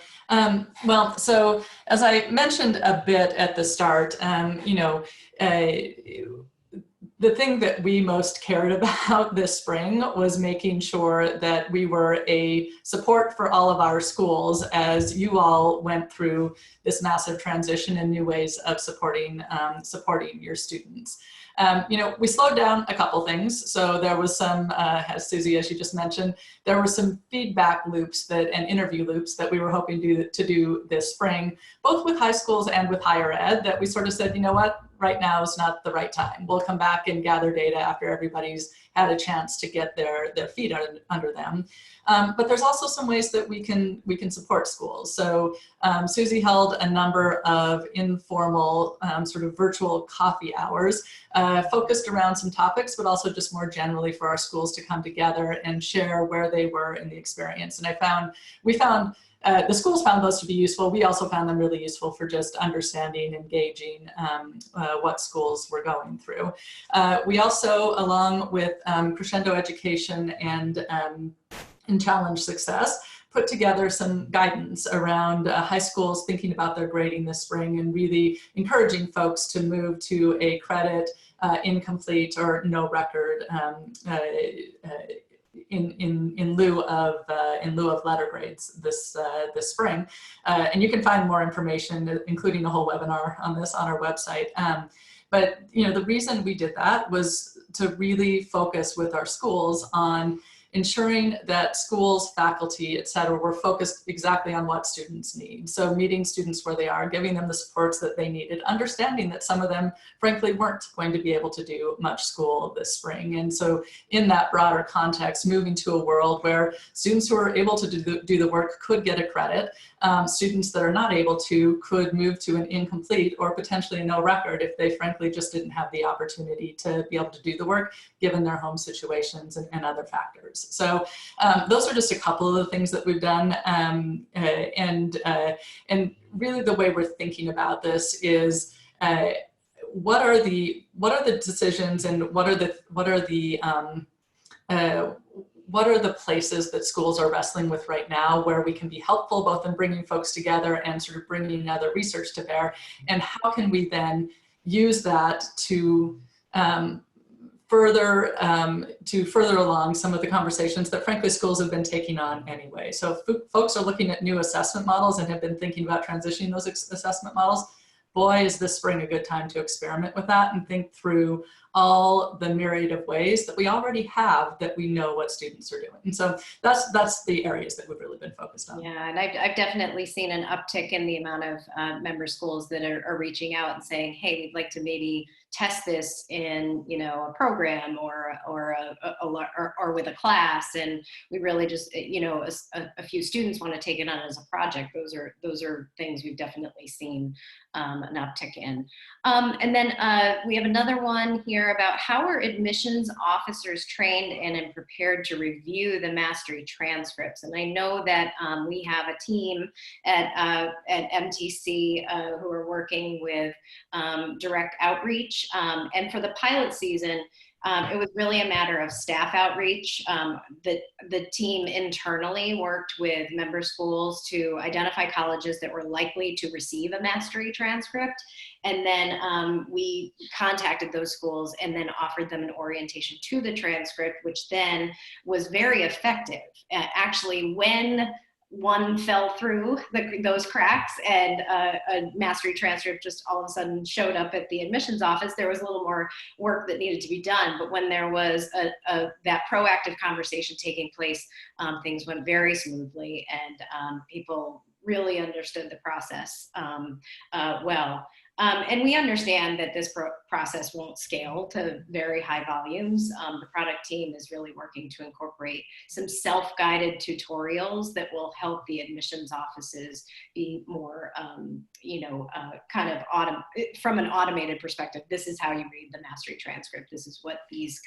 Well, so as I mentioned a bit at the start, the thing that we most cared about this spring was making sure that we were a support for all of our schools as you all went through this massive transition and new ways of supporting your students. We slowed down a couple things. So there was some, as Susie, as you just mentioned, there were some feedback loops and interview loops that we were hoping to do this spring, both with high schools and with higher ed, that we sort of said, you know what, right now is not the right time. We'll come back and gather data after everybody's had a chance to get their feet under them. But there's also some ways that we can support schools. So Susie held a number of informal sort of virtual coffee hours focused around some topics, but also just more generally for our schools to come together and share where they were in the experience. And we found the schools found those to be useful. We also found them really useful for just understanding and gauging what schools were going through. We also, along with Crescendo Education and Challenge Success, put together some guidance around high schools thinking about their grading this spring and really encouraging folks to move to a credit, incomplete, or no record in lieu of letter grades this spring, and you can find more information, including a whole webinar on this on our website. But the reason we did that was to really focus with our schools on ensuring that schools, faculty, et cetera, were focused exactly on what students need. So meeting students where they are, giving them the supports that they needed, understanding that some of them, frankly, weren't going to be able to do much school this spring. And so in that broader context, moving to a world where students who are able to do the work could get a credit, students that are not able to could move to an incomplete or potentially no record if they frankly just didn't have the opportunity to be able to do the work given their home situations and other factors. So those are just a couple of the things that we've done, and really the way we're thinking about this is what are the decisions and what are the places that schools are wrestling with right now where we can be helpful both in bringing folks together and sort of bringing other research to bear, and how can we then use that to further along some of the conversations that frankly schools have been taking on anyway. So if folks are looking at new assessment models and have been thinking about transitioning those assessment models, boy, is this spring a good time to experiment with that and think through all the myriad of ways that we already have that we know what students are doing. And so that's the areas that we've really been focused on. Yeah, and I've definitely seen an uptick in the amount of member schools that are reaching out and saying, hey, we'd like to maybe test this in, a program or with a class, and we really just, a few students want to take it on as a project. Those are things we've definitely seen an uptick in. And then we have another one here about how are admissions officers trained and prepared to review the mastery transcripts. And I know that we have a team at MTC who are working with direct outreach. And for the pilot season, it was really a matter of staff outreach. The team internally worked with member schools to identify colleges that were likely to receive a mastery transcript. And then we contacted those schools and then offered them an orientation to the transcript, which then was very effective. Actually, when one fell through those cracks and a mastery transcript just all of a sudden showed up at the admissions office, there was a little more work that needed to be done. But when there was that proactive conversation taking place, things went very smoothly, and people really understood the process well. And we understand that this process won't scale to very high volumes. The product team is really working to incorporate some self-guided tutorials that will help the admissions offices be more, from an automated perspective. This is how you read the mastery transcript. This is what these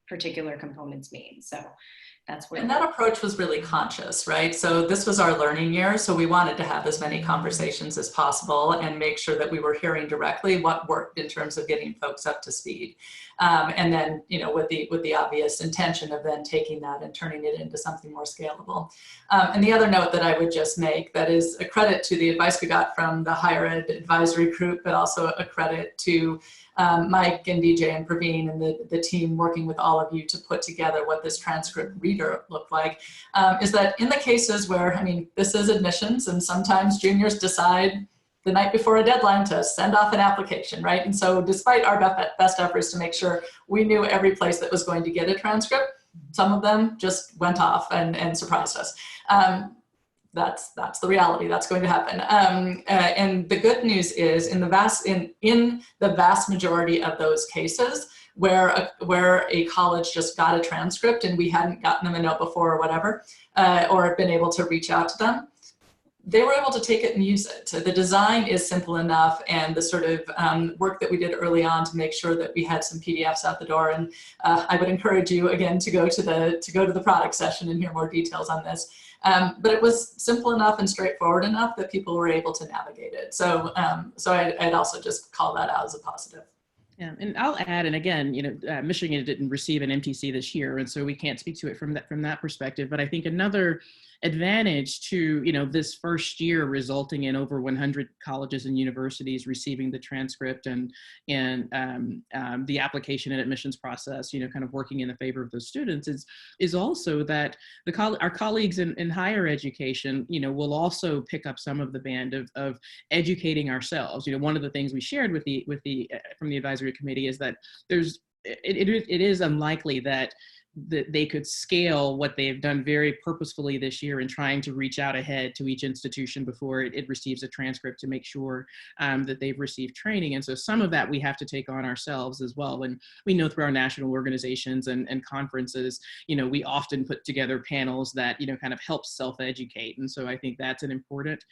particular components mean. So That's where. And that approach was really conscious, right? So this was our learning year. So we wanted to have as many conversations as possible and make sure that we were hearing directly what worked in terms of getting folks up to speed. And then, you know, with the obvious intention of then taking that and turning it into something more scalable. And the other note that I would just make, that is a credit to the advice we got from the higher ed advisory group, but also a credit to Mike and DJ and Praveen and the team working with all of you to put together what this transcript reader looked like, is that in the cases where, I mean, this is admissions and sometimes juniors decide the night before a deadline to send off an application, right? And so despite our best efforts to make sure we knew every place that was going to get a transcript, some of them just went off and surprised us. That's the reality. That's going to happen. And the good news is in the vast majority of those cases where a college just got a transcript and we hadn't gotten them a note before or whatever, or been able to reach out to them, they were able to take it and use it. So the design is simple enough, and the sort of work that we did early on to make sure that we had some PDFs out the door. And I would encourage you again to go to the product session and hear more details on this. But it was simple enough and straightforward enough that people were able to navigate it. So I'd also just call that out as a positive. Yeah, and I'll add, and again, you know, Michigan didn't receive an MTC this year, and so we can't speak to it from that perspective. But I think another advantage to, you know, this first year resulting in over 100 colleges and universities receiving the transcript and the application and admissions process, you know, kind of working in the favor of those students is also that our colleagues in higher education, you know, will also pick up some of the band of educating ourselves. You know, one of the things we shared from the advisory committee is that it is unlikely that they could scale what they've done very purposefully this year in trying to reach out ahead to each institution before it receives a transcript to make sure that they've received training. And so some of that we have to take on ourselves as well. And we know through our national organizations and conferences, you know, we often put together panels that, you know, kind of help self-educate. And so I think that's an important,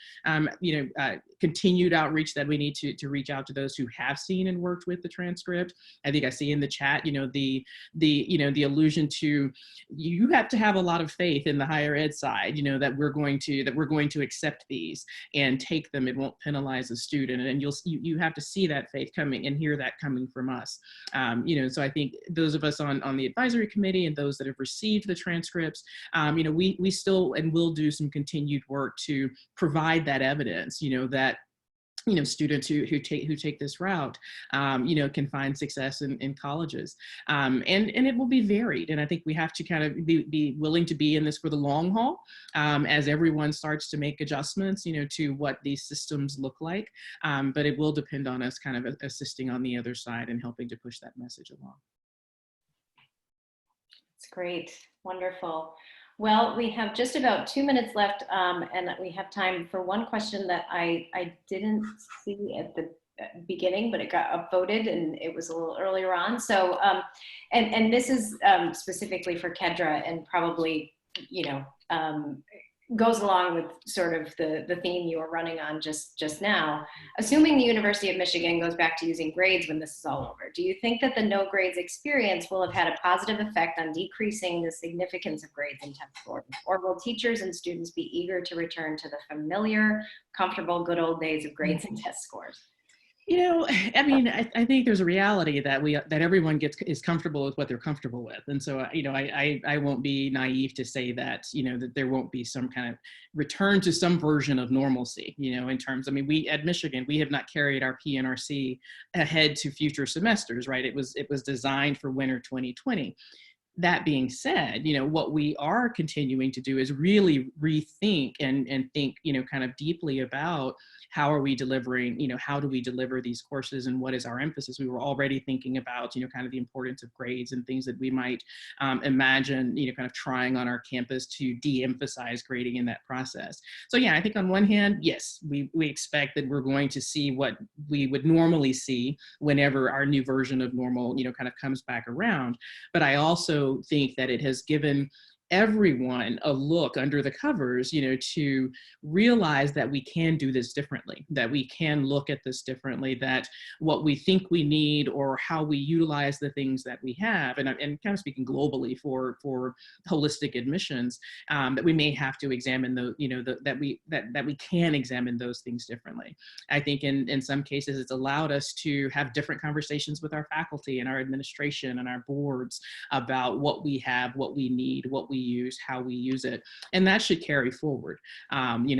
continued outreach that we need to reach out to those who have seen and worked with the transcript. I think I see in the chat, you know, the allusion to, you have to have a lot of faith in the higher ed side, you know, that we're going to accept these and take them. It won't penalize a student, and you have to see that faith coming and hear that coming from us. You know, so I think those of us on the advisory committee and those that have received the transcripts, you know, we still and will do some continued work to provide that evidence, you know, that, you know, students who take this route, you know, can find success in colleges, and it will be varied. And I think we have to kind of be willing to be in this for the long haul, as everyone starts to make adjustments, you know, to what these systems look like. But it will depend on us kind of assisting on the other side and helping to push that message along. It's great, wonderful. Well, we have just about 2 minutes left, and we have time for one question that I didn't see at the beginning, but it got upvoted and it was a little earlier on. So, and this is specifically for Kedra, and probably, you know, goes along with sort of the theme you were running on just now. Assuming the University of Michigan goes back to using grades when this is all over, do you think that the no grades experience will have had a positive effect on decreasing the significance of grades in test scores? Or will teachers and students be eager to return to the familiar, comfortable, good old days of grades and test scores? You know, I mean, I think there's a reality that everyone is comfortable with what they're comfortable with. And so, you know, I won't be naive to say that, you know, that there won't be some kind of return to some version of normalcy, you know, in terms, I mean, we at Michigan, we have not carried our PNRC ahead to future semesters, right? It was designed for winter 2020. That being said, you know, what we are continuing to do is really rethink and think, you know, kind of deeply about how are we delivering, you know, how do we deliver these courses and what is our emphasis? We were already thinking about, you know, kind of the importance of grades and things that we might imagine, you know, kind of trying on our campus to de-emphasize grading in that process. So yeah, I think on one hand, yes, we expect that we're going to see what we would normally see whenever our new version of normal, you know, kind of comes back around. But I also think that it has given everyone a look under the covers, to realize that we can do this differently, that we can look at this differently, that what we think we need or how we utilize the things that we have, and kind of speaking globally for holistic admissions, that we may have to examine that we can examine those things differently. I think in some cases it's allowed us to have different conversations with our faculty and our administration and our boards about what we have, what we need, what we use, how we use it. And that should carry forward,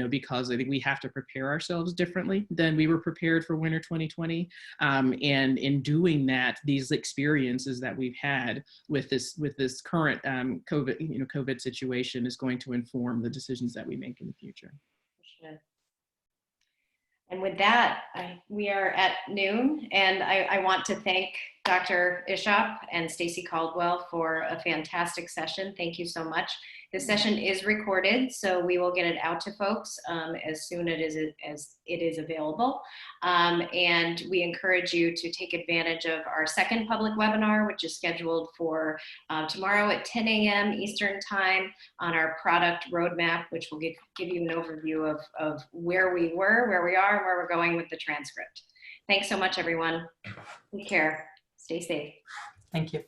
because I think we have to prepare ourselves differently than we were prepared for winter 2020. And in doing that, these experiences that we've had with this current COVID situation is going to inform the decisions that we make in the future. Sure. And with that, we are at noon, and I want to thank Dr. Ishop and Stacy Caldwell for a fantastic session. Thank you so much. This session is recorded, so we will get it out to folks as soon as it is available. And we encourage you to take advantage of our second public webinar, which is scheduled for tomorrow at 10 a.m. Eastern Time on our product roadmap, which will give you an overview of where we were, where we are, and where we're going with the transcript. Thanks so much, everyone. Take care. Stay safe. Thank you.